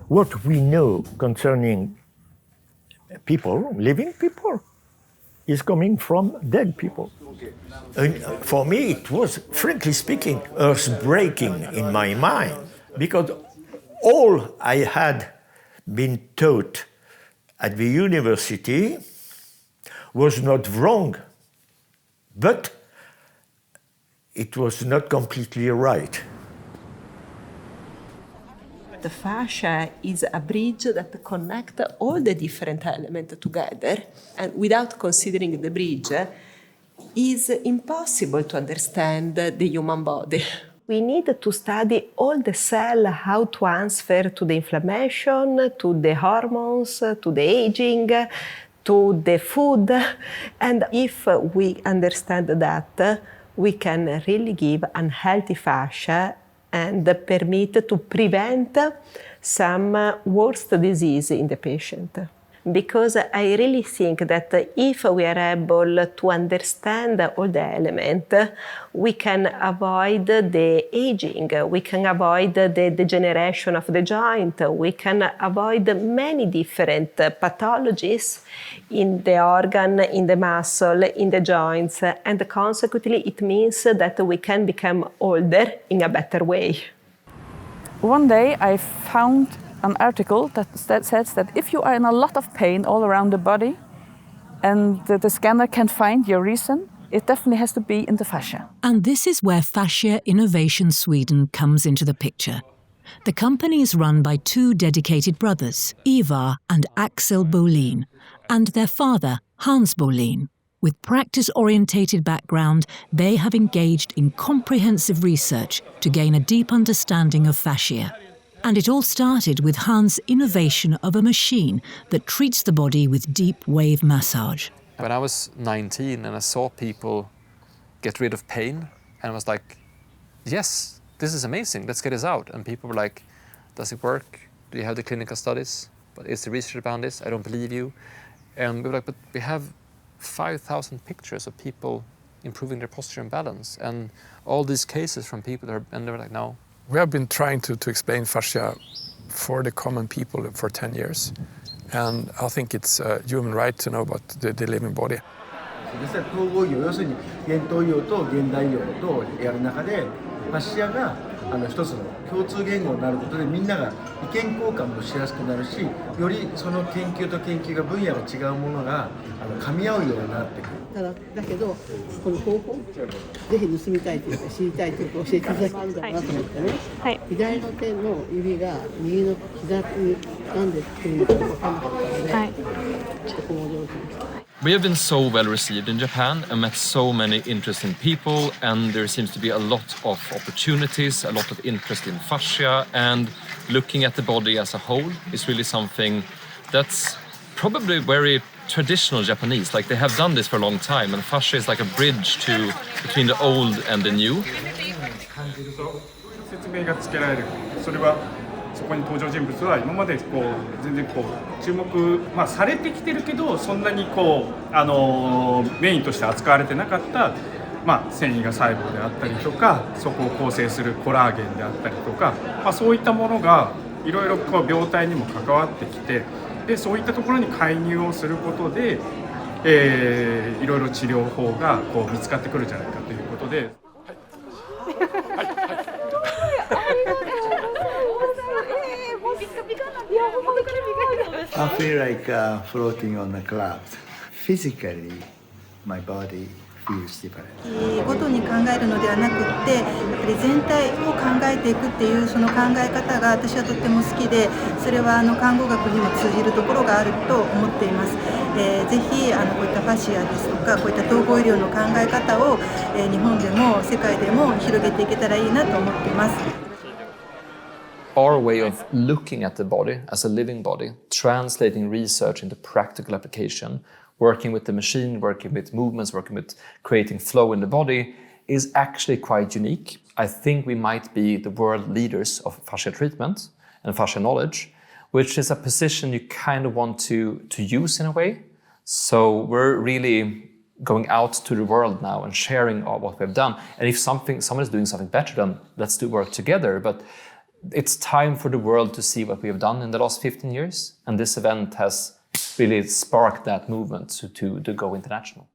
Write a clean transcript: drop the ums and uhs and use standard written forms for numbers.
what we know concerning people, living people, is coming from dead people. And for me, it was, frankly speaking, earth-breaking in my mind, because all I had been taught at the university was not wrong, but it was not completely right. The fascia is a bridge that connects all the different elements together, and without considering the bridge, is impossible to understand the human body. We need to study all the cell, how to answer to the inflammation, to the hormones, to the aging, to the food. And if we understand that, we can really give a healthy fascia and permit to prevent some worse disease in the patient. Because I really think that if we are able to understand all the elements, we can avoid the aging, we can avoid the degeneration of the joint, we can avoid many different pathologies in the organ, in the muscle, in the joints, and consequently it means that we can become older in a better way. One day I found an article that says that if you are in a lot of pain all around the body and the scanner can't find your reason, it definitely has to be in the fascia. And this is where Fascia Innovation Sweden comes into the picture. The company is run by two dedicated brothers, Ivar and Axel Bolin, and their father, Hans Bolin. With practice-orientated background, they have engaged in comprehensive research to gain a deep understanding of fascia. And it all started with Hans' innovation of a machine that treats the body with deep wave massage. When I was 19 and I saw people get rid of pain, and I was like, yes, this is amazing, let's get this out. And people were like, does it work? Do you have the clinical studies? But is the research around this? I don't believe you. And we were like, but we have 5,000 pictures of people improving their posture and balance, and all these cases from people that are, and they were like, no. We have been trying to explain fascia for the common people for 10 years. And I think it's a human right to know about the living body. 実際統合医療、要するに現代医療と現代医療とやる中でファシアが一つの共通言語になることでみんなが意見交換もしやすくなるし、よりその研究と研究が分野が違うものが噛み合うようになってくる。だけどこの方法ぜひ盗みたいというか知りたいというか教えていただきたいんだなと思ってね、はい、左の手の指が右の膝になんで来るのか分からなかったので、はい、ちょっとこう驚きました。We have been so well received in Japan and met so many interesting people, and there seems to be a lot of opportunities, a lot of interest in fascia, and looking at the body as a whole is really something that's probably very traditional Japanese. Like, they have done this for a long time, and fascia is like a bridge between the old and the new. 説明がつけられる。それはそこに登場人物は今まで全然注目、されてきてるけど、そんなにメインとして扱われてなかった、繊維が細胞であったりとか、そこを構成するコラーゲンであったりとか、そういったものがいろいろ病態にも関わってきて、でそういったところに介入をすることで、いろいろ治療法が見つかってくるんじゃないかということで。I feel like floating on the clouds. Physically, my body feels different. ごとに考えるのではなくって、やっぱり全体を考えていくっていうその考え方が私はとっても好きで、それは看護学にも通じるところがあると思っています。ぜひこういったファシアですとか、こういった統合医療の考え方を日本でも世界でも広げていけたらいいなと思っています。Our way of looking at the body as a living body, translating research into practical application, working with the machine, working with movements, working with creating flow in the body, is actually quite unique. I think we might be the world leaders of fascia treatment and fascia knowledge, which is a position you kind of want to use in a way. So we're really going out to the world now and sharing what we've done. And if someone is doing something better, then let's do work together. But it's time for the world to see what we have done in the last 15 years, and this event has really sparked that movement to go international.